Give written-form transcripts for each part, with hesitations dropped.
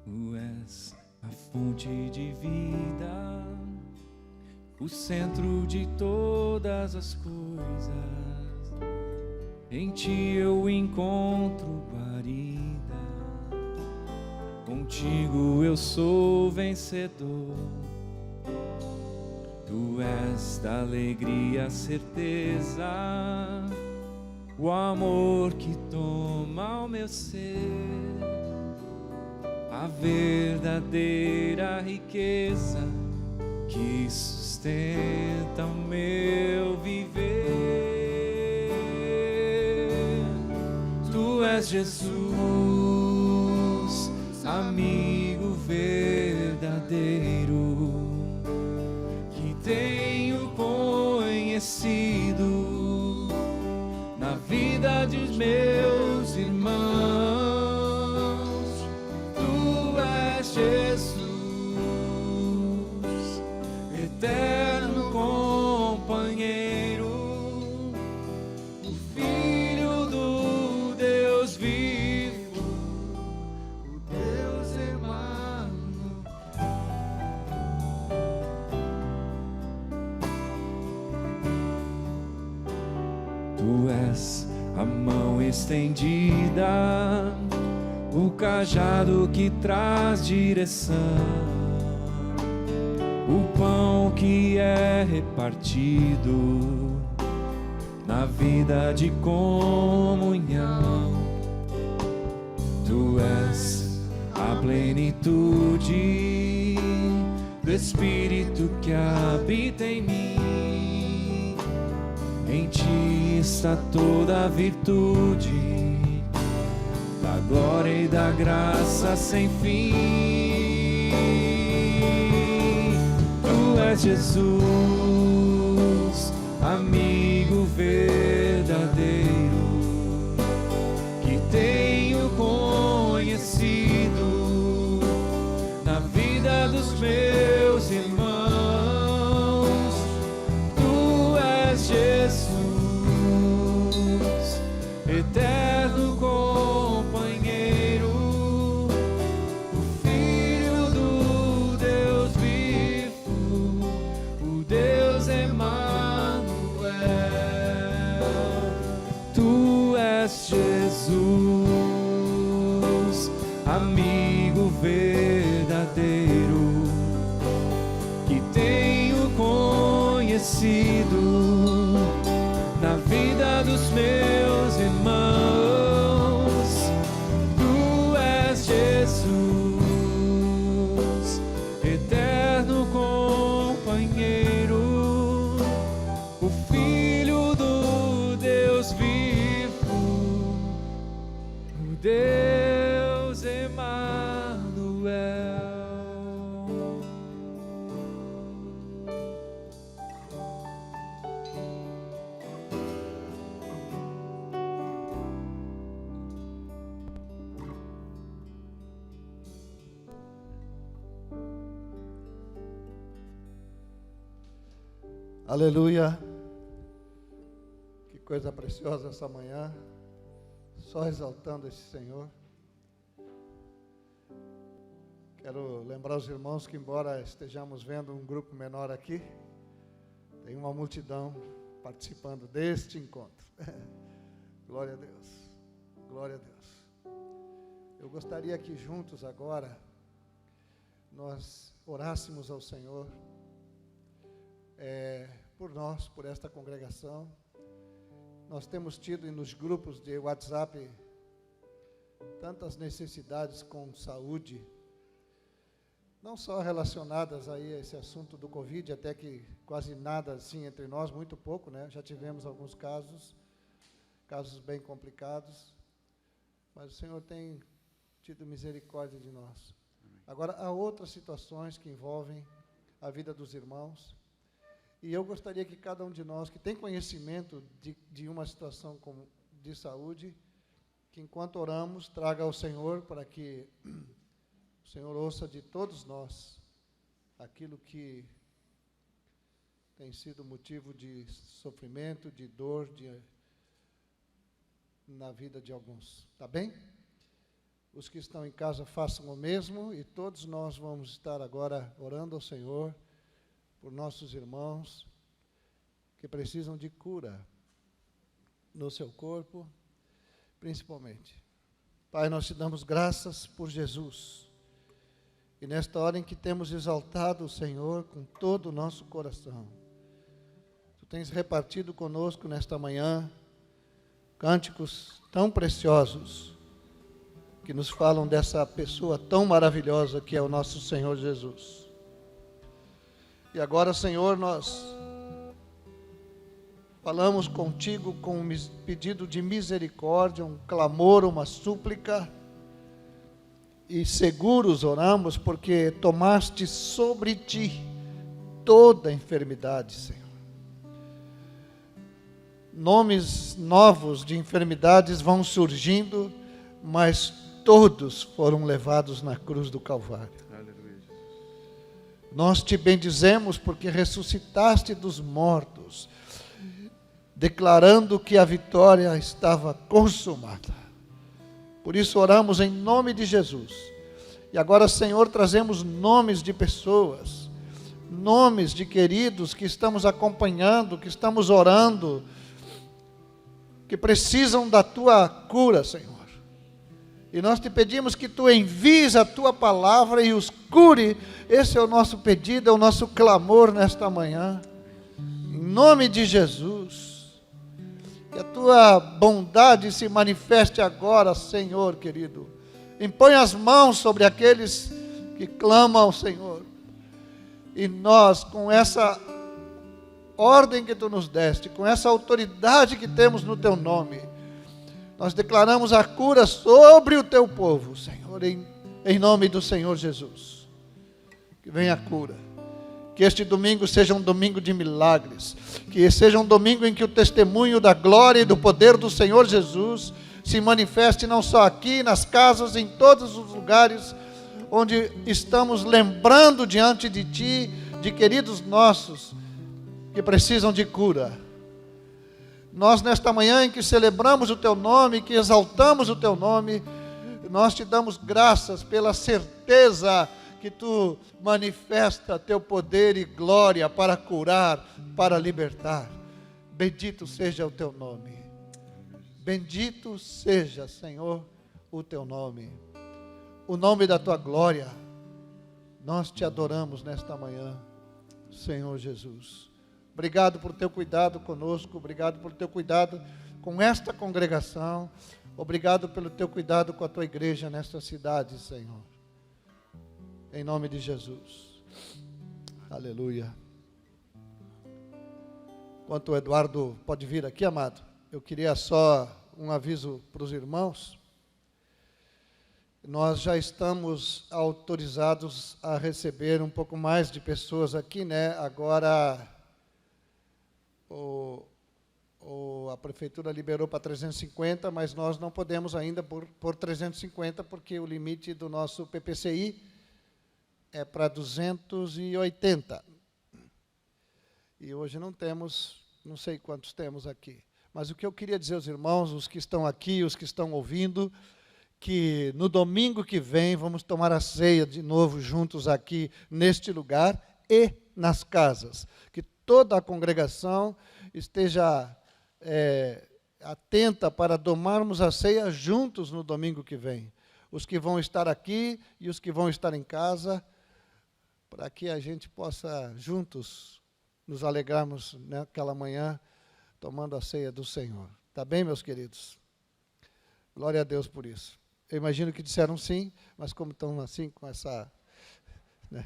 Tu és a fonte de vida, o centro de todas as coisas. Em ti eu encontro guarida, contigo eu sou vencedor. Tu és da alegria a certeza, o amor que toma o meu ser, a verdadeira riqueza que sustenta o meu viver. Tu és Jesus, amigo verdadeiro, que tenho conhecido na vida de meus irmãos. Tu és Jesus, eterno companheiro, o Filho do Deus vivo, o Deus Emmanuel. Tu és a mão estendida, o cajado que traz direção, o pão que é repartido na vida de comunhão. Tu és a plenitude do Espírito que habita em mim. Em ti está toda a virtude, da glória e da graça sem fim. Tu és Jesus, amigo verdadeiro, que tenho conhecido na vida dos meus irmãos. Tu és Jesus, eterno companheiro, o Filho do Deus vivo, o Deus Emmanuel. Tu és Jesus, amigo verdadeiro, que tenho conhecido na vida dos meus irmãos. Tu és Jesus, eterno companheiro, o Filho do Deus vivo, o Deus Emmanuel. Aleluia, que coisa preciosa essa manhã, só exaltando esse Senhor. Quero lembrar os irmãos que, embora estejamos vendo um grupo menor aqui, tem uma multidão participando deste encontro. Glória a Deus, glória a Deus. Eu gostaria que juntos agora nós orássemos ao Senhor, por nós, por esta congregação. Nós temos tido nos grupos de WhatsApp tantas necessidades com saúde, não só relacionadas aí a esse assunto do Covid, até que quase nada assim entre nós, muito pouco, né? Já tivemos alguns casos bem complicados, mas o Senhor tem tido misericórdia de nós. Agora, há outras situações que envolvem a vida dos irmãos, e eu gostaria que cada um de nós que tem conhecimento de uma situação de saúde, que enquanto oramos, traga ao Senhor, para que o Senhor ouça de todos nós aquilo que tem sido motivo de sofrimento, de dor, na vida de alguns. Tá bem? Os que estão em casa façam o mesmo e todos nós vamos estar agora orando ao Senhor por nossos irmãos que precisam de cura no seu corpo, principalmente. Pai, nós te damos graças por Jesus. E nesta hora em que temos exaltado o Senhor com todo o nosso coração, Tu tens repartido conosco nesta manhã cânticos tão preciosos que nos falam dessa pessoa tão maravilhosa que é o nosso Senhor Jesus. E agora, Senhor, nós falamos contigo com um pedido de misericórdia, um clamor, uma súplica, e seguros oramos porque tomaste sobre ti toda a enfermidade, Senhor. Nomes novos de enfermidades vão surgindo, mas todos foram levados na cruz do Calvário. Aleluia. Nós te bendizemos porque ressuscitaste dos mortos, declarando que a vitória estava consumada. Por isso oramos em nome de Jesus. E agora, Senhor, trazemos nomes de pessoas, nomes de queridos que estamos acompanhando, que estamos orando, que precisam da Tua cura, Senhor. E nós te pedimos que Tu envies a Tua palavra e os cure. Esse é o nosso pedido, é o nosso clamor nesta manhã. Em nome de Jesus. Que a Tua bondade se manifeste agora, Senhor querido. Impõe as mãos sobre aqueles que clamam ao Senhor. E nós, com essa ordem que Tu nos deste, com essa autoridade que temos no Teu nome, nós declaramos a cura sobre o Teu povo, Senhor, em nome do Senhor Jesus. Que venha a cura. Que este domingo seja um domingo de milagres. Que seja um domingo em que o testemunho da glória e do poder do Senhor Jesus se manifeste não só aqui, nas casas, em todos os lugares onde estamos lembrando diante de Ti, de queridos nossos que precisam de cura. Nós, nesta manhã em que celebramos o Teu nome, que exaltamos o Teu nome, nós Te damos graças pela certeza que Tu manifesta Teu poder e glória para curar, para libertar. Bendito seja o Teu nome. Bendito seja, Senhor, o Teu nome. O nome da Tua glória. Nós Te adoramos nesta manhã, Senhor Jesus. Obrigado por Teu cuidado conosco, obrigado por Teu cuidado com esta congregação, obrigado pelo Teu cuidado com a Tua igreja nesta cidade, Senhor. Em nome de Jesus. Aleluia. Enquanto o Eduardo pode vir aqui, amado, eu queria só um aviso para os irmãos. Nós já estamos autorizados a receber um pouco mais de pessoas aqui, né? Agora a prefeitura liberou para 350, mas nós não podemos ainda por 350, porque o limite do nosso PPCI é para 280. E hoje não temos, não sei quantos temos aqui. Mas o que eu queria dizer aos irmãos, os que estão aqui, os que estão ouvindo, que no domingo que vem vamos tomar a ceia de novo juntos aqui neste lugar e nas casas. Que toda a congregação esteja atenta para tomarmos a ceia juntos no domingo que vem. Os que vão estar aqui e os que vão estar em casa, para que a gente possa juntos nos alegrarmos naquela manhã tomando a ceia do Senhor. Tá bem, meus queridos? Glória a Deus por isso. Eu imagino que disseram sim, mas como estão assim com essa... né?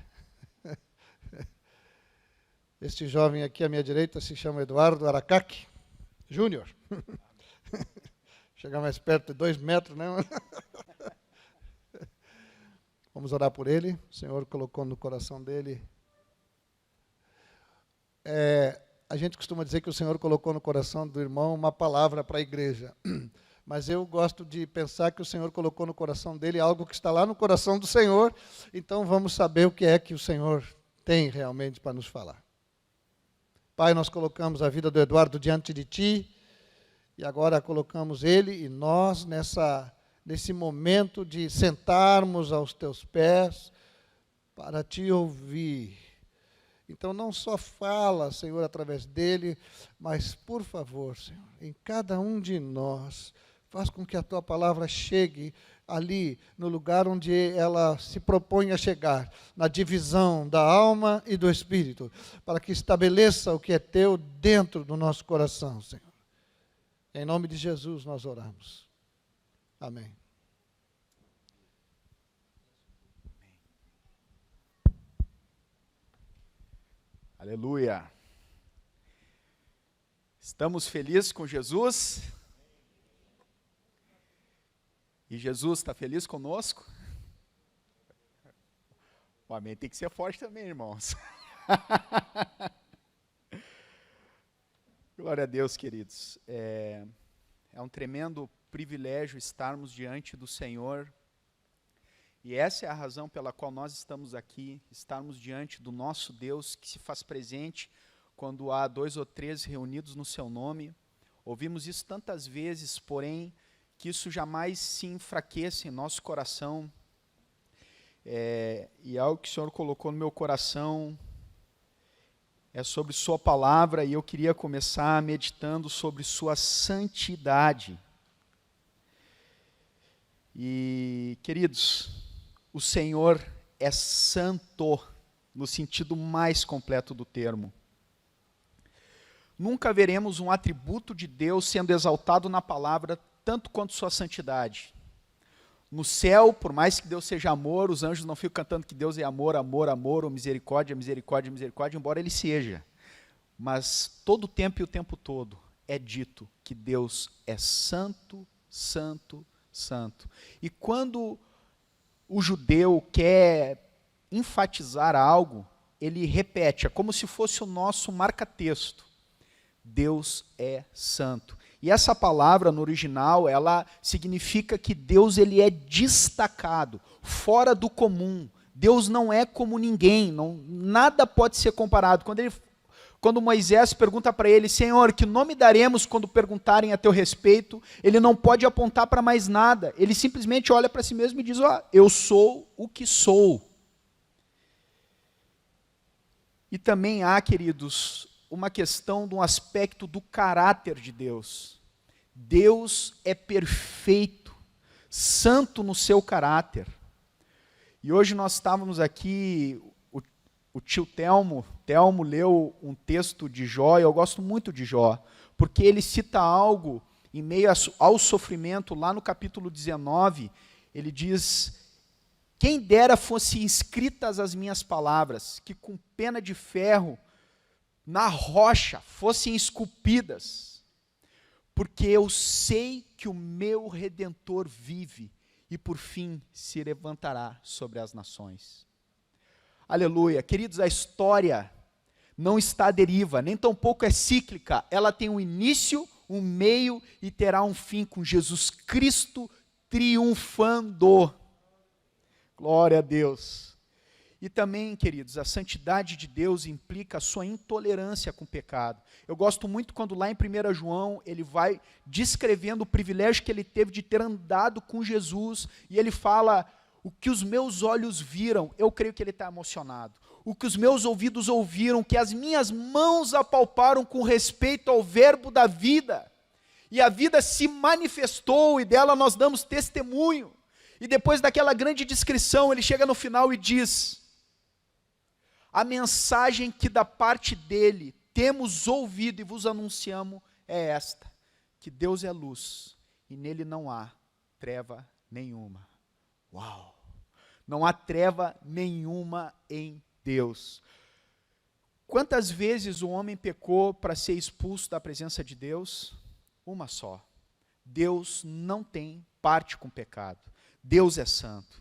Este jovem aqui à minha direita se chama Eduardo Aracaque Júnior. Chegar mais perto de 2 metros, né? Vamos orar por ele. O Senhor colocou no coração dele. A gente costuma dizer que o Senhor colocou no coração do irmão uma palavra para a igreja. Mas eu gosto de pensar que o Senhor colocou no coração dele algo que está lá no coração do Senhor. Então vamos saber o que é que o Senhor tem realmente para nos falar. Pai, nós colocamos a vida do Eduardo diante de Ti, e agora colocamos ele e nós nesse momento de sentarmos aos teus pés para te ouvir. Então, não só fala, Senhor, através dele, mas, por favor, Senhor, em cada um de nós, faz com que a tua palavra chegue ali, no lugar onde ela se propõe a chegar, na divisão da alma e do espírito, para que estabeleça o que é teu dentro do nosso coração, Senhor. Em nome de Jesus nós oramos. Amém. Aleluia. Estamos felizes com Jesus? E Jesus está feliz conosco? O amém tem que ser forte também, irmãos. Glória a Deus, queridos. É um tremendo privilégio estarmos diante do Senhor. E essa é a razão pela qual nós estamos aqui, estarmos diante do nosso Deus, que se faz presente quando há 2 ou 3 reunidos no seu nome. Ouvimos isso tantas vezes, porém, que isso jamais se enfraqueça em nosso coração. E algo que o Senhor colocou no meu coração é sobre sua palavra, e eu queria começar meditando sobre sua santidade. E, queridos, o Senhor é santo, no sentido mais completo do termo. Nunca veremos um atributo de Deus sendo exaltado na palavra tanto quanto sua santidade. No céu, por mais que Deus seja amor, os anjos não ficam cantando que Deus é amor, amor, amor, ou misericórdia, misericórdia, misericórdia, embora Ele seja. Mas todo o tempo e o tempo todo é dito que Deus é santo, santo, santo. E quando o judeu quer enfatizar algo, ele repete, é como se fosse o nosso marca-texto. Deus é santo. E essa palavra, no original, ela significa que Deus ele é destacado, fora do comum. Deus não é como ninguém, nada pode ser comparado. Quando Moisés pergunta para ele, Senhor, que nome daremos quando perguntarem a teu respeito? Ele não pode apontar para mais nada. Ele simplesmente olha para si mesmo e diz, eu sou o que sou. E também há, queridos, uma questão de um aspecto do caráter de Deus. Deus é perfeito, santo no seu caráter. E hoje nós estávamos aqui, o tio Telmo leu um texto de Jó, e eu gosto muito de Jó, porque ele cita algo em meio ao sofrimento, lá no capítulo 19, ele diz, quem dera fossem escritas as minhas palavras, que com pena de ferro, na rocha, fossem esculpidas, porque eu sei que o meu Redentor vive, e por fim se levantará sobre as nações. Aleluia. Queridos, a história não está à deriva, nem tampouco é cíclica, ela tem um início, um meio e terá um fim com Jesus Cristo triunfando. Glória a Deus. E também, queridos, a santidade de Deus implica a sua intolerância com o pecado. Eu gosto muito quando lá em 1 João, ele vai descrevendo o privilégio que ele teve de ter andado com Jesus, e ele fala, o que os meus olhos viram, eu creio que ele está emocionado, o que os meus ouvidos ouviram, que as minhas mãos apalparam com respeito ao verbo da vida, e a vida se manifestou, e dela nós damos testemunho. E depois daquela grande descrição, ele chega no final e diz, a mensagem que da parte dele temos ouvido e vos anunciamos é esta, que Deus é luz e nele não há treva nenhuma. Uau! Não há treva nenhuma em Deus. Quantas vezes o homem pecou para ser expulso da presença de Deus? Uma só. Deus não tem parte com o pecado. Deus é santo.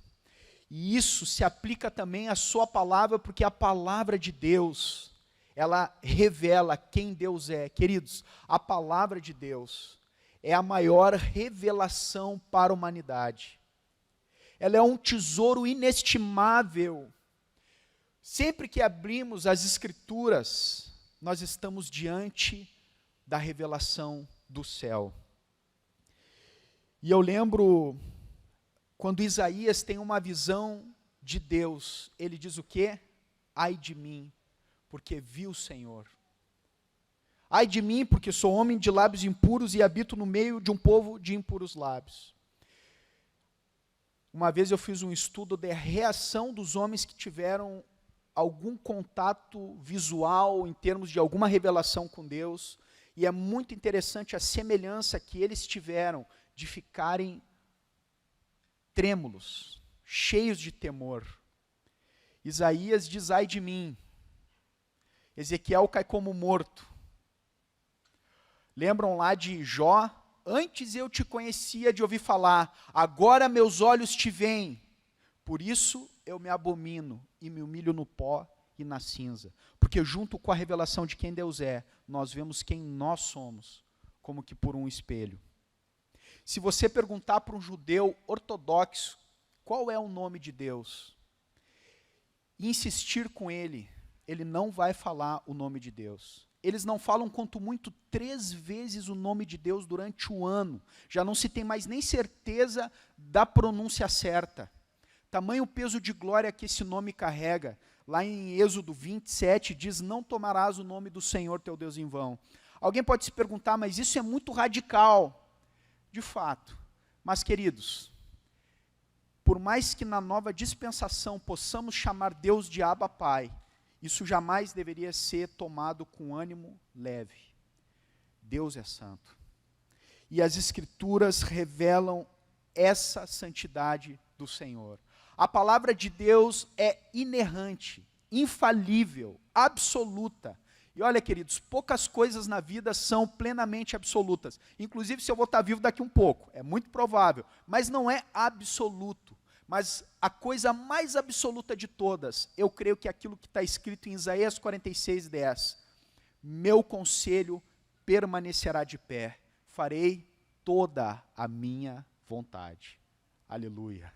E isso se aplica também à sua palavra, porque a palavra de Deus, ela revela quem Deus é. Queridos, a palavra de Deus é a maior revelação para a humanidade. Ela é um tesouro inestimável. Sempre que abrimos as Escrituras, nós estamos diante da revelação do céu. E eu lembro quando Isaías tem uma visão de Deus, ele diz o quê? Ai de mim, porque vi o Senhor. Ai de mim, porque sou homem de lábios impuros e habito no meio de um povo de impuros lábios. Uma vez eu fiz um estudo da reação dos homens que tiveram algum contato visual em termos de alguma revelação com Deus, e é muito interessante a semelhança que eles tiveram de ficarem trêmulos, cheios de temor. Isaías diz, ai de mim. Ezequiel cai como morto. Lembram lá de Jó? Antes eu te conhecia de ouvir falar, agora meus olhos te veem. Por isso eu me abomino e me humilho no pó e na cinza. Porque junto com a revelação de quem Deus é, nós vemos quem nós somos, como que por um espelho. Se você perguntar para um judeu ortodoxo, qual é o nome de Deus? E insistir com ele, ele não vai falar o nome de Deus. Eles não falam, quanto muito, 3 vezes o nome de Deus durante o ano. Já não se tem mais nem certeza da pronúncia certa. Tamanho peso de glória que esse nome carrega. Lá em Êxodo 27 diz, não tomarás o nome do Senhor teu Deus em vão. Alguém pode se perguntar, mas isso é muito radical. De fato. Mas, queridos, por mais que na nova dispensação possamos chamar Deus de Abba Pai, isso jamais deveria ser tomado com ânimo leve. Deus é santo. E as Escrituras revelam essa santidade do Senhor. A palavra de Deus é inerrante, infalível, absoluta. E olha, queridos, poucas coisas na vida são plenamente absolutas. Inclusive, se eu vou estar vivo daqui um pouco, é muito provável, mas não é absoluto. Mas a coisa mais absoluta de todas, eu creio que é aquilo que está escrito em Isaías 46:10. Meu conselho permanecerá de pé, farei toda a minha vontade. Aleluia.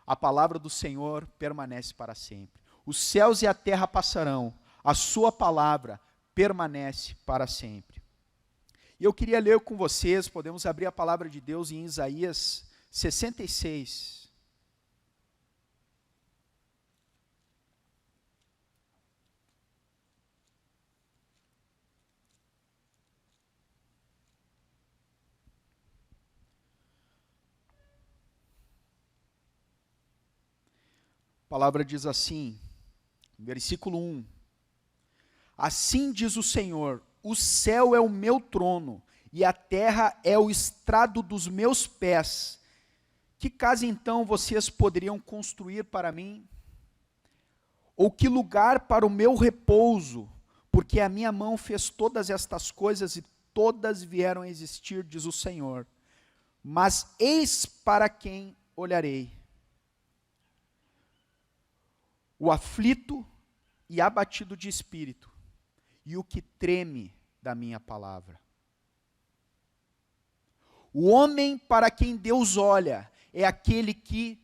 A palavra do Senhor permanece para sempre. Os céus e a terra passarão, a sua palavra permanece para sempre. E eu queria ler com vocês, podemos abrir a palavra de Deus em Isaías 66. A palavra diz assim, versículo 1. Assim diz o Senhor, o céu é o meu trono, e a terra é o estrado dos meus pés. Que casa então vocês poderiam construir para mim? Ou que lugar para o meu repouso? Porque a minha mão fez todas estas coisas e todas vieram a existir, diz o Senhor. Mas eis para quem olharei. O aflito e abatido de espírito, e o que treme da minha palavra. O homem para quem Deus olha é aquele que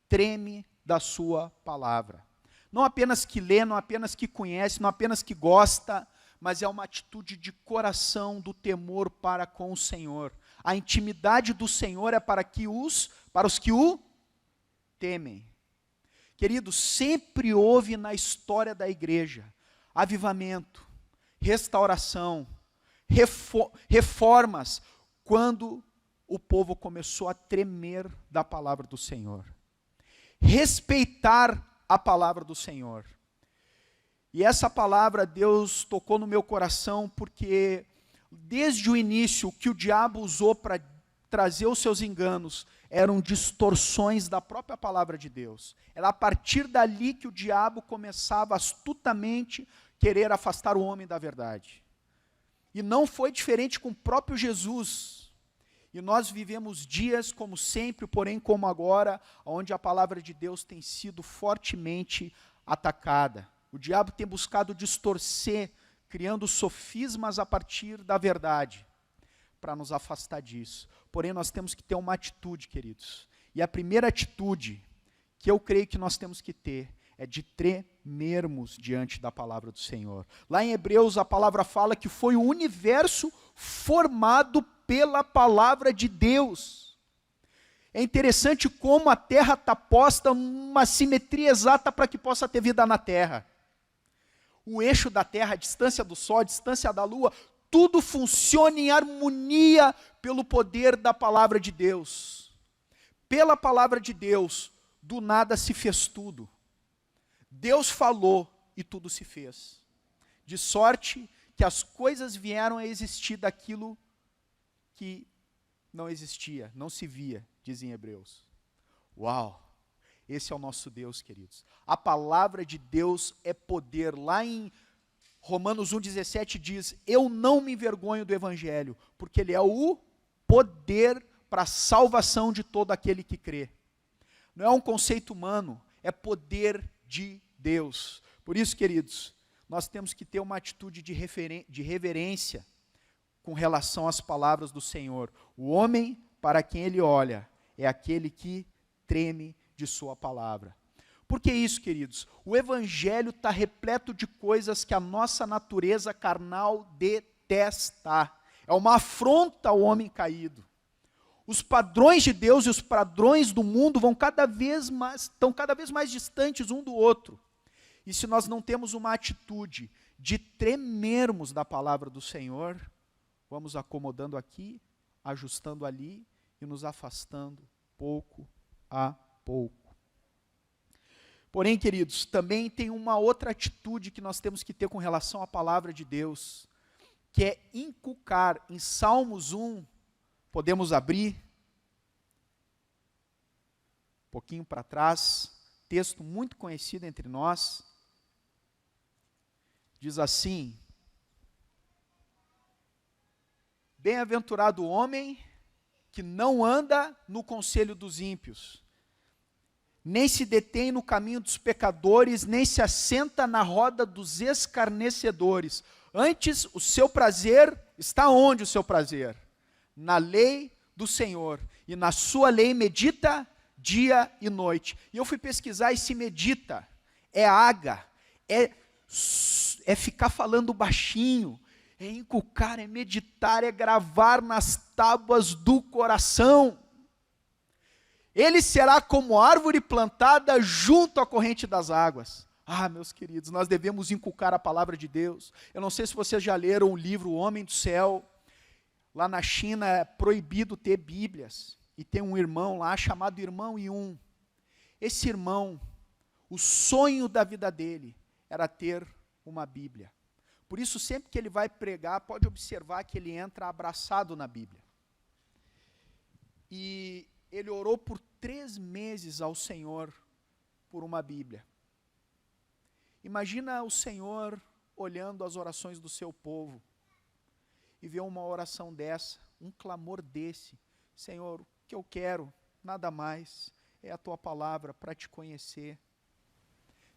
treme da sua palavra. Não apenas que lê, não apenas que conhece, não apenas que gosta, mas é uma atitude de coração do temor para com o Senhor. A intimidade do Senhor é para os que o temem. Queridos, sempre houve na história da igreja avivamento, restauração, reformas, quando o povo começou a tremer da palavra do Senhor. Respeitar a palavra do Senhor. E essa palavra Deus tocou no meu coração, porque desde o início o que o diabo usou para trazer os seus enganos eram distorções da própria palavra de Deus. Era a partir dali que o diabo começava astutamente querer afastar o homem da verdade. E não foi diferente com o próprio Jesus. E nós vivemos dias como sempre, porém como agora, onde a palavra de Deus tem sido fortemente atacada. O diabo tem buscado distorcer, criando sofismas a partir da verdade, para nos afastar disso. Porém, nós temos que ter uma atitude, queridos. E a primeira atitude que eu creio que nós temos que ter é de tremermos diante da palavra do Senhor. Lá em Hebreus, a palavra fala que foi o universo formado pela palavra de Deus. É interessante como a terra está posta numa simetria exata para que possa ter vida na terra. O eixo da terra, a distância do sol, a distância da lua, tudo funciona em harmonia pelo poder da palavra de Deus. Pela palavra de Deus, do nada se fez tudo. Deus falou e tudo se fez. De sorte que as coisas vieram a existir daquilo que não existia, não se via, dizem Hebreus. Uau! Esse é o nosso Deus, queridos. A palavra de Deus é poder. Lá em Romanos 1,17 diz: eu não me envergonho do Evangelho, porque ele é o poder para a salvação de todo aquele que crê. Não é um conceito humano, é poder de Deus. Por isso, queridos, nós temos que ter uma atitude de reverência com relação às palavras do Senhor. O homem para quem ele olha é aquele que treme de sua palavra. Por que isso, queridos? O Evangelho está repleto de coisas que a nossa natureza carnal detesta. É uma afronta ao homem caído. Os padrões de Deus e os padrões do mundo estão cada vez mais distantes um do outro. E se nós não temos uma atitude de tremermos da palavra do Senhor, vamos acomodando aqui, ajustando ali e nos afastando pouco a pouco. Porém, queridos, também tem uma outra atitude que nós temos que ter com relação à palavra de Deus, que é inculcar. Em Salmos 1, podemos abrir, um pouquinho para trás, texto muito conhecido entre nós, diz assim: bem-aventurado o homem que não anda no conselho dos ímpios, nem se detém no caminho dos pecadores, nem se assenta na roda dos escarnecedores. Antes, o seu prazer, está onde o seu prazer? Na lei do Senhor, e na sua lei medita dia e noite. E eu fui pesquisar, e se medita, é água, é ficar falando baixinho, é inculcar, é meditar, é gravar nas tábuas do coração. Ele será como árvore plantada junto à corrente das águas. Ah, meus queridos, nós devemos inculcar a palavra de Deus. Eu não sei se vocês já leram o livro O Homem do Céu. Lá na China é proibido ter Bíblias. E tem um irmão lá chamado Irmão Yun. Esse irmão, o sonho da vida dele era ter uma Bíblia. Por isso, sempre que ele vai pregar, pode observar que ele entra abraçado na Bíblia. E ele orou por 3 meses ao Senhor por uma Bíblia. Imagina o Senhor olhando as orações do seu povo e ver uma oração dessa, um clamor desse: Senhor, o que eu quero, nada mais, é a tua palavra para te conhecer.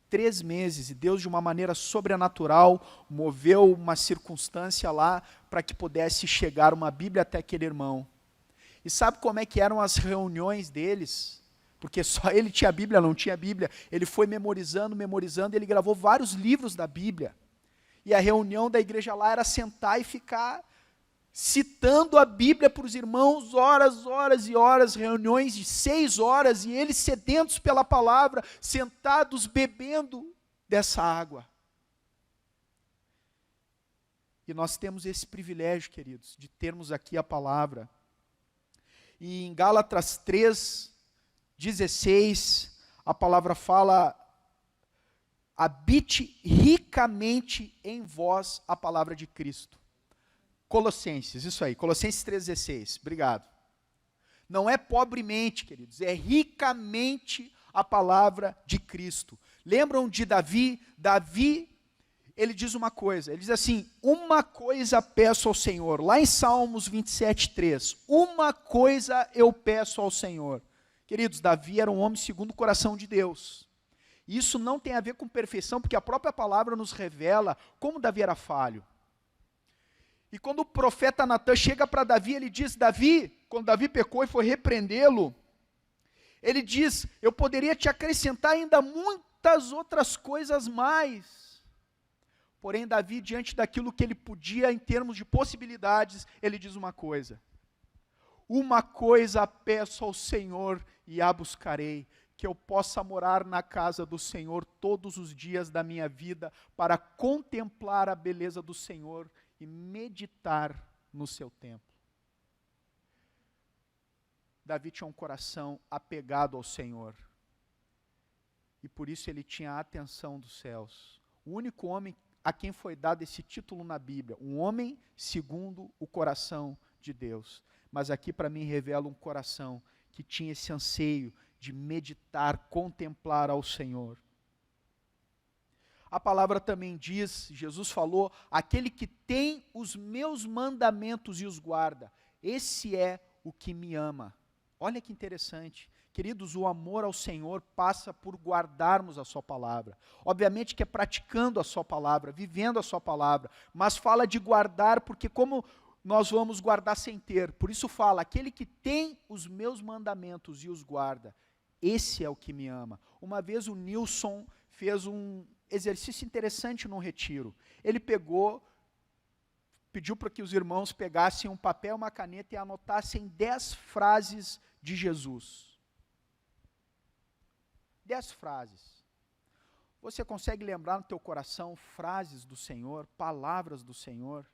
3 meses, e Deus, de uma maneira sobrenatural, moveu uma circunstância lá para que pudesse chegar uma Bíblia até aquele irmão. E sabe como é que eram as reuniões deles? Porque só ele tinha Bíblia, não tinha Bíblia. Ele foi memorizando, ele gravou vários livros da Bíblia. E a reunião da igreja lá era sentar e ficar citando a Bíblia para os irmãos, horas e horas, reuniões de 6 horas, e eles sedentos pela palavra, sentados, bebendo dessa água. E nós temos esse privilégio, queridos, de termos aqui a palavra. E em Gálatas 3:16, a palavra fala: habite ricamente em vós a palavra de Cristo. Colossenses, isso aí, Colossenses 3:16, obrigado. Não é pobremente, queridos, é ricamente a palavra de Cristo. Lembram de Davi? Davi, ele diz uma coisa, ele diz assim: uma coisa peço ao Senhor, lá em Salmos 27:3, uma coisa eu peço ao Senhor. Queridos, Davi era um homem segundo o coração de Deus. Isso não tem a ver com perfeição, porque a própria palavra nos revela como Davi era falho. E quando o profeta Natan chega para Davi, ele diz: Davi, quando Davi pecou e foi repreendê-lo, ele diz: eu poderia te acrescentar ainda muitas outras coisas mais. Porém, Davi, diante daquilo que ele podia, em termos de possibilidades, ele diz uma coisa: Uma coisa peço ao Senhor e a buscarei, que eu possa morar na casa do Senhor todos os dias da minha vida, para contemplar a beleza do Senhor e meditar no seu templo. Davi tinha um coração apegado ao Senhor, e por isso ele tinha a atenção dos céus. O único homem a quem foi dado esse título na Bíblia, um homem segundo o coração de Deus. Mas aqui para mim revela um coração que tinha esse anseio de meditar, contemplar ao Senhor. A palavra também diz, Jesus falou, aquele que tem os meus mandamentos e os guarda, esse é o que me ama. Olha que interessante. Queridos, o amor ao Senhor passa por guardarmos a sua palavra. Obviamente que é praticando a sua palavra, vivendo a sua palavra, mas fala de guardar, porque como nós vamos guardar sem ter? Por isso fala, aquele que tem os meus mandamentos e os guarda, esse é o que me ama. Uma vez o Nilson fez um exercício interessante num retiro. Ele pediu para que os irmãos pegassem um papel, uma caneta e anotassem 10 frases de Jesus. 10 frases. Você consegue lembrar no teu coração frases do Senhor, palavras do Senhor?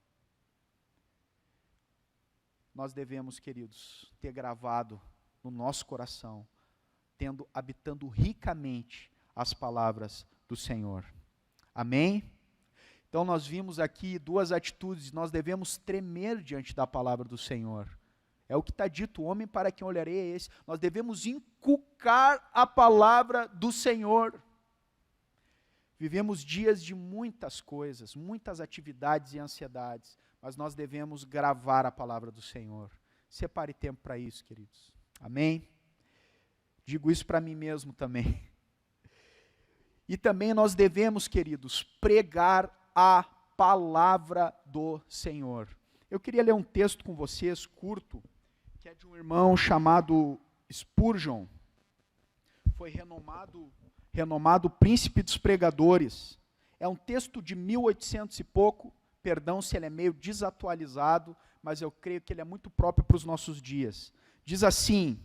Nós devemos, queridos, ter gravado no nosso coração, habitando ricamente as palavras do Senhor. Amém? Então nós vimos aqui 2 atitudes, nós devemos tremer diante da palavra do Senhor. É o que está dito, o homem para quem olharei é esse. Nós devemos inculcar a palavra do Senhor. Vivemos dias de muitas coisas, muitas atividades e ansiedades, mas nós devemos gravar a palavra do Senhor. Separe tempo para isso, queridos. Amém? Digo isso para mim mesmo também. E também nós devemos, queridos, pregar a palavra do Senhor. Eu queria ler um texto com vocês, curto, que é de um irmão chamado Spurgeon. Foi renomado príncipe dos pregadores. É um texto de 1800 e pouco, perdão se ele é meio desatualizado, mas eu creio que ele é muito próprio para os nossos dias. Diz assim: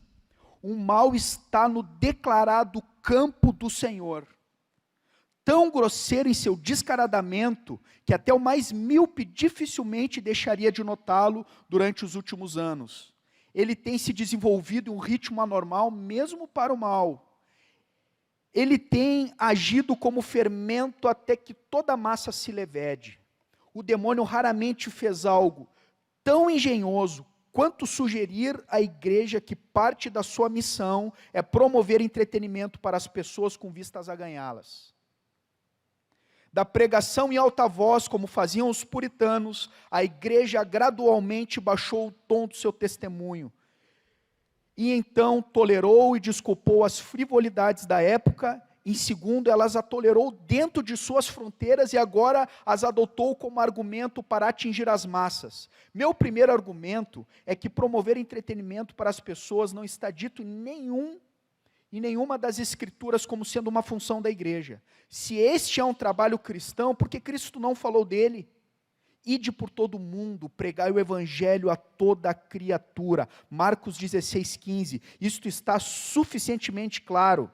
o mal está no declarado campo do Senhor, tão grosseiro em seu descaradamento, que até o mais míope dificilmente deixaria de notá-lo durante os últimos anos. Ele tem se desenvolvido em um ritmo anormal, mesmo para o mal. Ele tem agido como fermento até que toda a massa se levede. O demônio raramente fez algo tão engenhoso quanto sugerir à igreja que parte da sua missão é promover entretenimento para as pessoas com vistas a ganhá-las. Da pregação em alta voz, como faziam os puritanos, a igreja gradualmente baixou o tom do seu testemunho. E então tolerou e desculpou as frivolidades da época. Em segundo, elas a tolerou dentro de suas fronteiras e agora as adotou como argumento para atingir as massas. Meu primeiro argumento é que promover entretenimento para as pessoas não está dito em nenhuma das escrituras como sendo uma função da igreja. Se este é um trabalho cristão, por que Cristo não falou dele? Ide por todo o mundo, pregai o evangelho a toda a criatura. Marcos 16:15. Isto está suficientemente claro.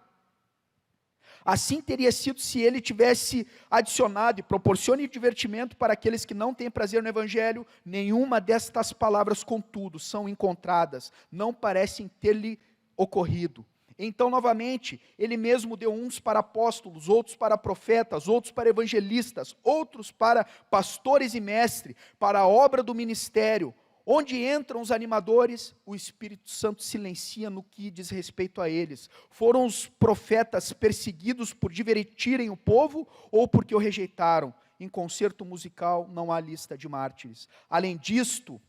Assim teria sido se ele tivesse adicionado e proporcione divertimento para aqueles que não têm prazer no evangelho. Nenhuma destas palavras, contudo, são encontradas, não parecem ter-lhe ocorrido. Então, novamente, ele mesmo deu uns para apóstolos, outros para profetas, outros para evangelistas, outros para pastores e mestres, para a obra do ministério. Onde entram os animadores, o Espírito Santo silencia no que diz respeito a eles. Foram os profetas perseguidos por divertirem o povo ou porque o rejeitaram? Em concerto musical não há lista de mártires. Além disto,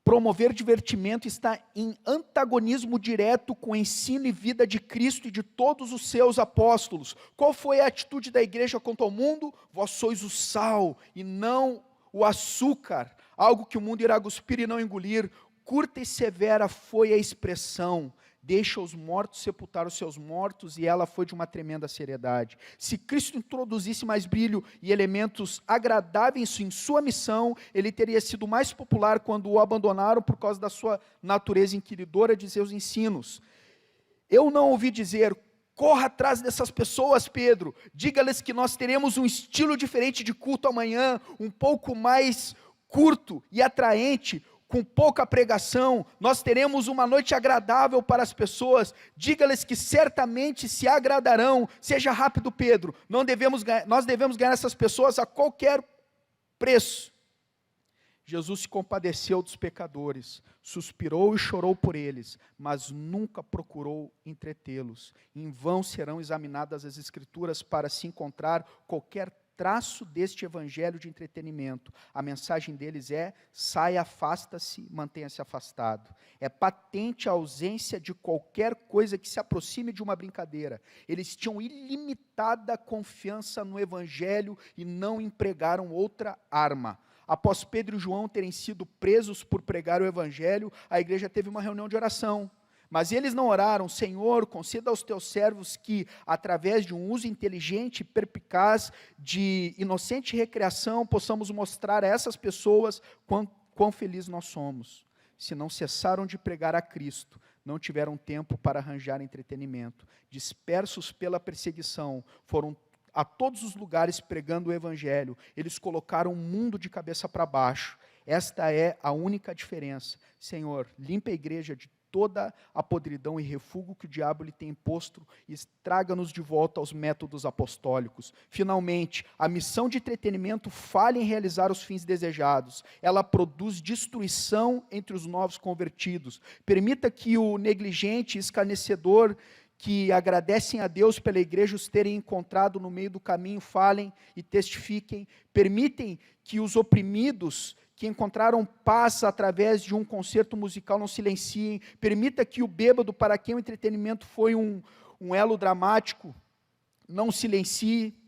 promover divertimento está em antagonismo direto com o ensino e vida de Cristo e de todos os seus apóstolos. Qual foi a atitude da igreja quanto ao mundo? Vós sois o sal e não o açúcar, algo que o mundo irá cuspir e não engolir. Curta e severa foi a expressão, deixa os mortos sepultar os seus mortos, e ela foi de uma tremenda seriedade. Se Cristo introduzisse mais brilho e elementos agradáveis em sua missão, ele teria sido mais popular quando o abandonaram por causa da sua natureza inquiridora de seus ensinos. Eu não ouvi dizer: corra atrás dessas pessoas, Pedro, diga-lhes que nós teremos um estilo diferente de culto amanhã, um pouco mais curto e atraente, com pouca pregação, nós teremos uma noite agradável para as pessoas, diga-lhes que certamente se agradarão. Seja rápido, Pedro, nós devemos ganhar essas pessoas a qualquer preço. Jesus se compadeceu dos pecadores, suspirou e chorou por eles, mas nunca procurou entretê-los. Em vão serão examinadas as Escrituras para se encontrar qualquer traço deste evangelho de entretenimento. A mensagem deles é: saia, afasta-se, mantenha-se afastado. É patente a ausência de qualquer coisa que se aproxime de uma brincadeira. Eles tinham ilimitada confiança no evangelho e não empregaram outra arma. Após Pedro e João terem sido presos por pregar o evangelho, a igreja teve uma reunião de oração. Mas eles não oraram: Senhor, conceda aos teus servos que, através de um uso inteligente e perspicaz de inocente recreação, possamos mostrar a essas pessoas quão felizes nós somos. Se não cessaram de pregar a Cristo, não tiveram tempo para arranjar entretenimento. Dispersos pela perseguição, foram a todos os lugares pregando o evangelho. Eles colocaram o mundo de cabeça para baixo. Esta é a única diferença. Senhor, limpa a igreja de toda a podridão e refúgio que o diabo lhe tem imposto, e traga-nos de volta aos métodos apostólicos. Finalmente, a missão de entretenimento falha em realizar os fins desejados. Ela produz destruição entre os novos convertidos. Permita que o negligente e escarnecedor que agradecem a Deus pela igreja os terem encontrado no meio do caminho falem e testifiquem. Permitem que os oprimidos que encontraram paz através de um concerto musical não silenciem. Permita que o bêbado, para quem o entretenimento foi um elo dramático, não silencie.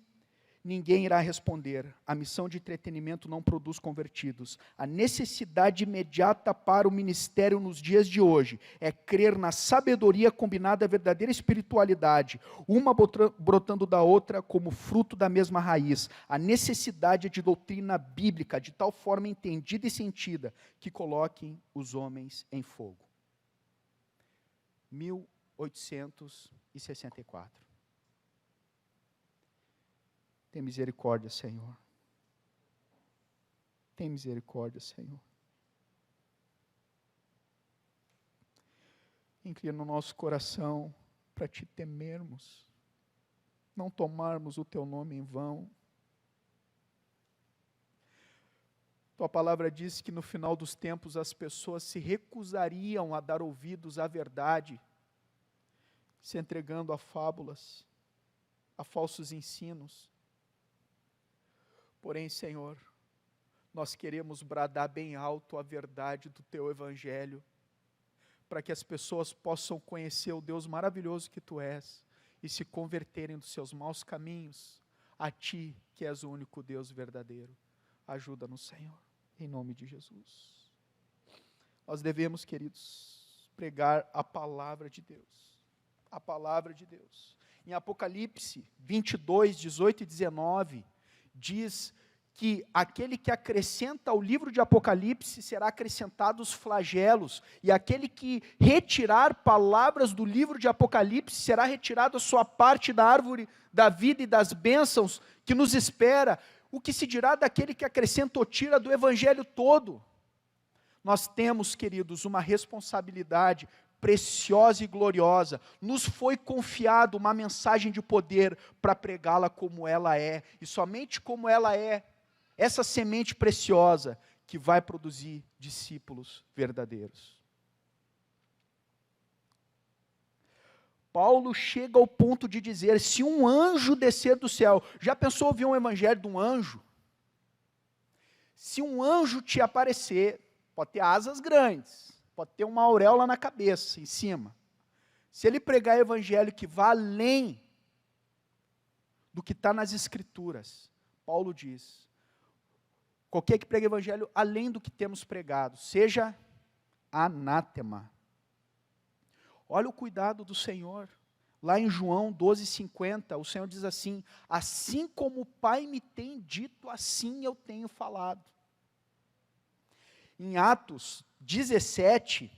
Ninguém irá responder. A missão de entretenimento não produz convertidos. A necessidade imediata para o ministério nos dias de hoje é crer na sabedoria combinada à verdadeira espiritualidade, uma brotando da outra como fruto da mesma raiz. A necessidade é de doutrina bíblica, de tal forma entendida e sentida, que coloquem os homens em fogo. 1864. Tem misericórdia, Senhor. Tem misericórdia, Senhor. Inclina o nosso coração para te temermos, não tomarmos o teu nome em vão. Tua palavra diz que no final dos tempos as pessoas se recusariam a dar ouvidos à verdade, se entregando a fábulas, a falsos ensinos. Porém, Senhor, nós queremos bradar bem alto a verdade do Teu Evangelho, para que as pessoas possam conhecer o Deus maravilhoso que Tu és, e se converterem dos seus maus caminhos, a Ti, que és o único Deus verdadeiro. Ajuda-nos, Senhor, em nome de Jesus. Nós devemos, queridos, pregar a palavra de Deus, a palavra de Deus. Em Apocalipse 22, 18 e 19, diz que aquele que acrescenta ao livro de Apocalipse será acrescentado os flagelos, e aquele que retirar palavras do livro de Apocalipse será retirado a sua parte da árvore da vida e das bênçãos que nos espera. O que se dirá daquele que acrescenta ou tira do evangelho todo? Nós temos, queridos, uma responsabilidade preciosa e gloriosa. Nos foi confiado uma mensagem de poder para pregá-la como ela é, e somente como ela é, essa semente preciosa que vai produzir discípulos verdadeiros. Paulo chega ao ponto de dizer: se um anjo descer do céu, já pensou ouvir um evangelho de um anjo? Se um anjo te aparecer, pode ter asas grandes, pode ter uma auréola na cabeça, em cima. Se ele pregar evangelho que vá além do que está nas Escrituras, Paulo diz: qualquer que pregue evangelho além do que temos pregado, seja anátema. Olha o cuidado do Senhor. Lá em João 12,50, o Senhor diz assim: assim como o Pai me tem dito, assim eu tenho falado. Em Atos 17,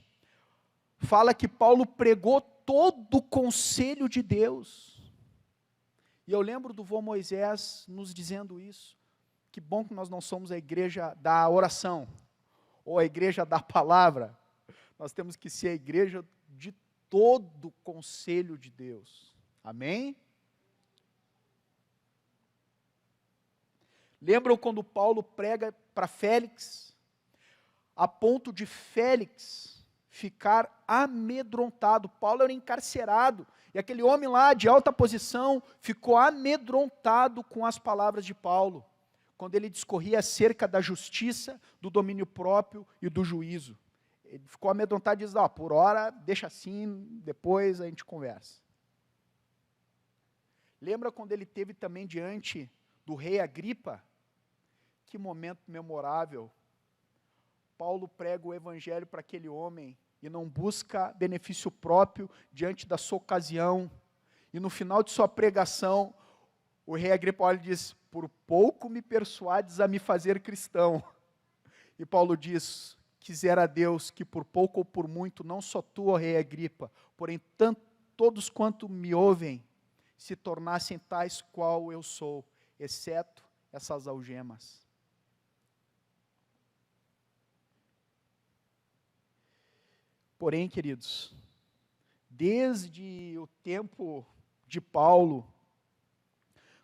fala que Paulo pregou todo o conselho de Deus. E eu lembro do vô Moisés nos dizendo isso. Que bom que nós não somos a igreja da oração, ou a igreja da palavra. Nós temos que ser a igreja de todo o conselho de Deus. Amém? Lembram quando Paulo prega para Félix, a ponto de Félix ficar amedrontado? Paulo era encarcerado, e aquele homem lá de alta posição ficou amedrontado com as palavras de Paulo, quando ele discorria acerca da justiça, do domínio próprio e do juízo. Ele ficou amedrontado e diz: por hora, deixa assim, depois a gente conversa. Lembra quando ele teve também diante do rei Agripa? Que momento memorável. Paulo prega o evangelho para aquele homem e não busca benefício próprio diante da sua ocasião. E no final de sua pregação, o rei Agripa olha e diz: por pouco me persuades a me fazer cristão. E Paulo diz: quisera Deus que por pouco ou por muito, não só tu, ó rei Agripa, porém todos quanto me ouvem, se tornassem tais qual eu sou, exceto essas algemas. Porém, queridos, desde o tempo de Paulo,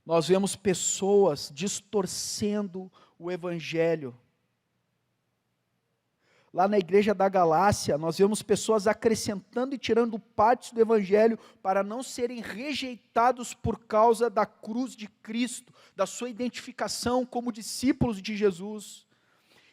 nós vemos pessoas distorcendo o evangelho. Lá na igreja da Galácia, nós vemos pessoas acrescentando e tirando partes do evangelho para não serem rejeitados por causa da cruz de Cristo, da sua identificação como discípulos de Jesus.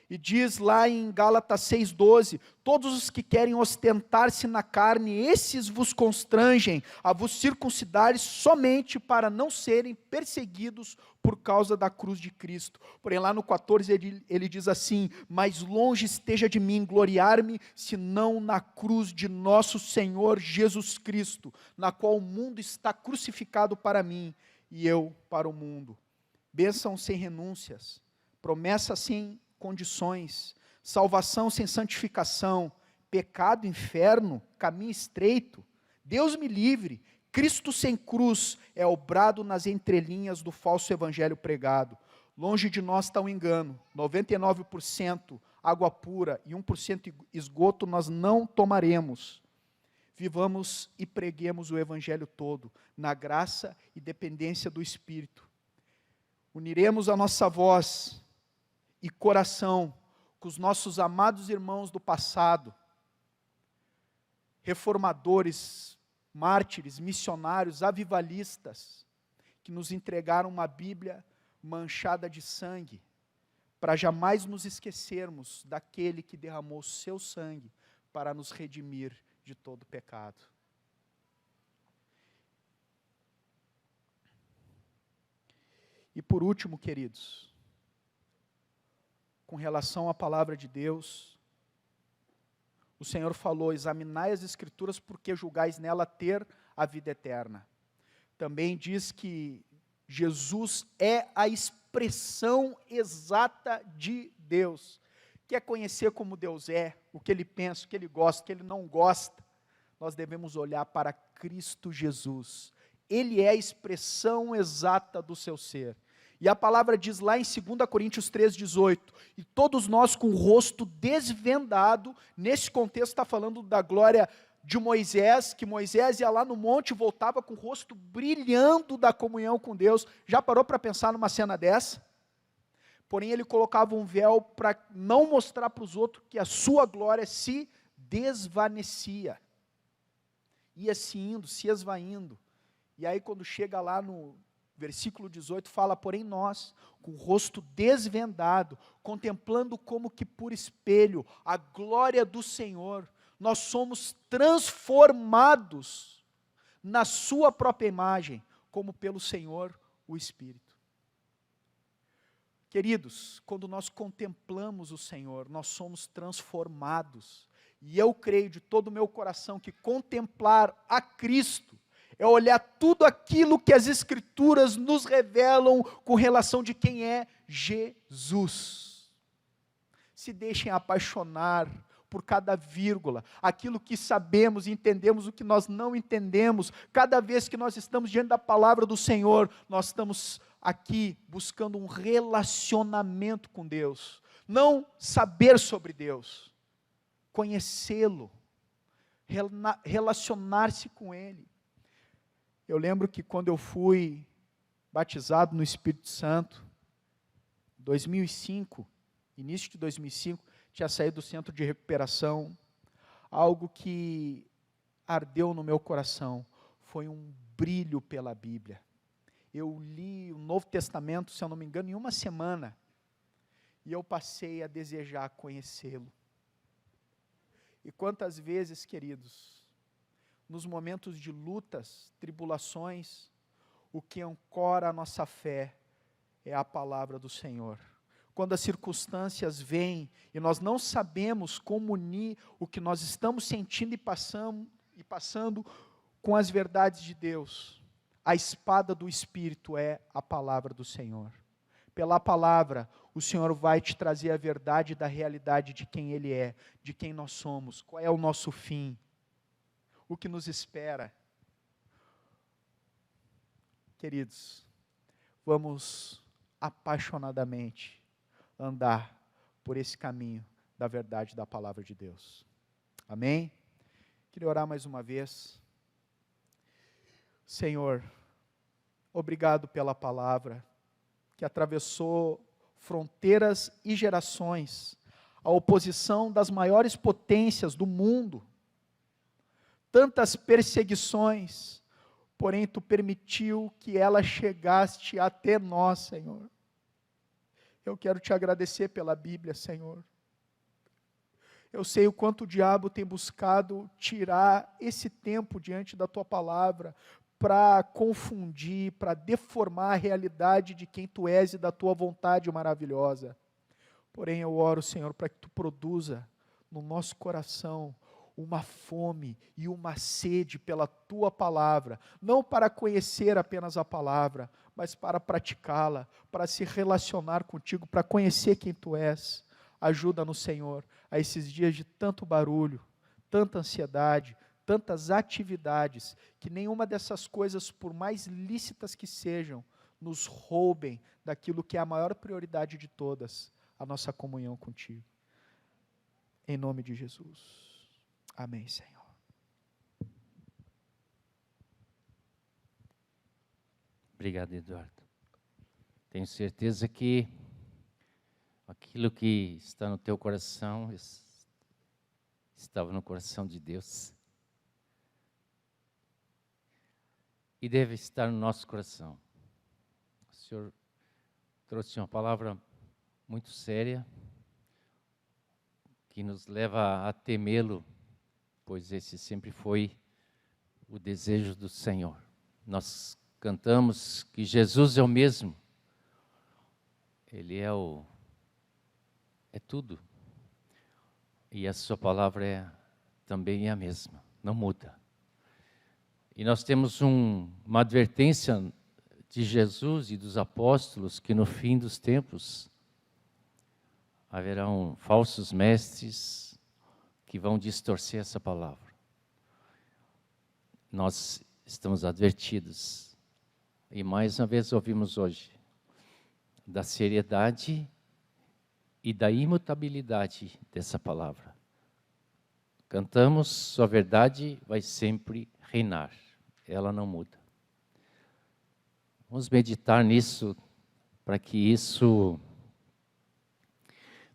E diz lá em Gálatas 6,12, todos os que querem ostentar-se na carne, esses vos constrangem a vos circuncidares somente para não serem perseguidos por causa da cruz de Cristo. Porém lá no 14 ele diz assim: mas longe esteja de mim gloriar-me, senão na cruz de nosso Senhor Jesus Cristo, na qual o mundo está crucificado para mim, e eu para o mundo. Bênção sem renúncias, promessa sem condições, salvação sem santificação, pecado, inferno, caminho estreito, Deus me livre, Cristo sem cruz é o brado nas entrelinhas do falso evangelho pregado. Longe de nós está o engano, 99% água pura e 1% esgoto nós não tomaremos. Vivamos e preguemos o evangelho todo, na graça e dependência do Espírito. Uniremos a nossa voz e coração com os nossos amados irmãos do passado, reformadores, mártires, missionários, avivalistas, que nos entregaram uma Bíblia manchada de sangue, para jamais nos esquecermos daquele que derramou seu sangue para nos redimir de todo pecado. E por último, queridos, com relação à palavra de Deus, o Senhor falou: examinai as Escrituras, porque julgais nela ter a vida eterna. Também diz que Jesus é a expressão exata de Deus. Quer conhecer como Deus é, o que Ele pensa, o que Ele gosta, o que Ele não gosta, nós devemos olhar para Cristo Jesus. Ele é a expressão exata do seu ser. E a palavra diz lá em 2 Coríntios 3,18, e todos nós com o rosto desvendado, nesse contexto está falando da glória de Moisés, que Moisés ia lá no monte e voltava com o rosto brilhando da comunhão com Deus. Já parou para pensar numa cena dessa? Porém ele colocava um véu para não mostrar para os outros que a sua glória se desvanecia. Ia se indo, se esvaindo. E aí quando chega lá no versículo 18 fala: porém nós, com o rosto desvendado, contemplando como que por espelho a glória do Senhor, nós somos transformados na sua própria imagem, como pelo Senhor o Espírito. Queridos, quando nós contemplamos o Senhor, nós somos transformados. E eu creio de todo o meu coração que contemplar a Cristo é olhar tudo aquilo que as Escrituras nos revelam com relação de quem é Jesus. Se deixem apaixonar por cada vírgula, aquilo que sabemos, entendemos, o que nós não entendemos. Cada vez que nós estamos diante da palavra do Senhor, nós estamos aqui buscando um relacionamento com Deus. Não saber sobre Deus, conhecê-lo, relacionar-se com Ele. Eu lembro que quando eu fui batizado no Espírito Santo, 2005, início de 2005, tinha saído do centro de recuperação, algo que ardeu no meu coração, foi um brilho pela Bíblia. Eu li o Novo Testamento, se eu não me engano, em uma semana, e eu passei a desejar conhecê-lo. E quantas vezes, queridos, nos momentos de lutas, tribulações, o que ancora a nossa fé é a palavra do Senhor. Quando as circunstâncias vêm e nós não sabemos como unir o que nós estamos sentindo e passando com as verdades de Deus, a espada do Espírito é a palavra do Senhor. Pela palavra, o Senhor vai te trazer a verdade da realidade de quem Ele é, de quem nós somos, qual é o nosso fim, o que nos espera. Queridos, vamos apaixonadamente andar por esse caminho da verdade da palavra de Deus. Amém? Queria orar mais uma vez. Senhor, obrigado pela palavra que atravessou fronteiras e gerações, a oposição das maiores potências do mundo, tantas perseguições, porém Tu permitiu que ela chegasse até nós, Senhor. Eu quero Te agradecer pela Bíblia, Senhor. Eu sei o quanto o diabo tem buscado tirar esse tempo diante da Tua palavra, para confundir, para deformar a realidade de quem Tu és e da Tua vontade maravilhosa. Porém, eu oro, Senhor, para que Tu produza no nosso coração uma fome e uma sede pela Tua palavra, não para conhecer apenas a palavra, mas para praticá-la, para se relacionar contigo, para conhecer quem Tu és. Ajuda-nos, Senhor, a esses dias de tanto barulho, tanta ansiedade, tantas atividades, que nenhuma dessas coisas, por mais lícitas que sejam, nos roubem daquilo que é a maior prioridade de todas, a nossa comunhão contigo. Em nome de Jesus. Amém, Senhor. Obrigado, Eduardo. Tenho certeza que aquilo que está no teu coração estava no coração de Deus. E deve estar no nosso coração. O Senhor trouxe uma palavra muito séria, que nos leva a temê-lo, pois esse sempre foi o desejo do Senhor. Nós cantamos que Jesus é o mesmo, Ele é tudo, e a sua palavra também é a mesma, não muda. E nós temos uma advertência de Jesus e dos apóstolos que no fim dos tempos haverão falsos mestres que vão distorcer essa palavra. Nós estamos advertidos. E mais uma vez ouvimos hoje da seriedade e da imutabilidade dessa palavra. Cantamos, sua verdade vai sempre reinar, ela não muda. Vamos meditar nisso, para que isso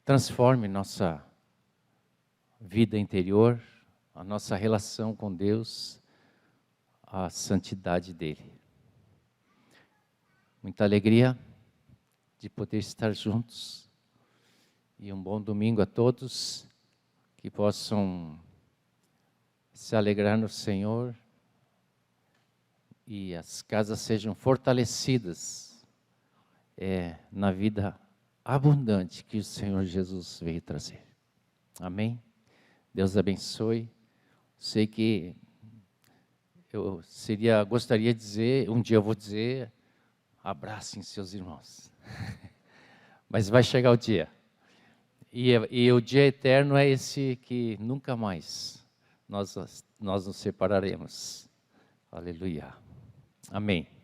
transforme nossa vida interior, a nossa relação com Deus, a santidade dEle. Muita alegria de poder estar juntos, e um bom domingo a todos, que possam se alegrar no Senhor, e as casas sejam fortalecidas na vida abundante que o Senhor Jesus veio trazer. Amém? Deus abençoe. Sei que gostaria de dizer, um dia eu vou dizer, abracem seus irmãos. Mas vai chegar o dia. E o dia eterno é esse que nunca mais nós nos separaremos. Aleluia. Amém.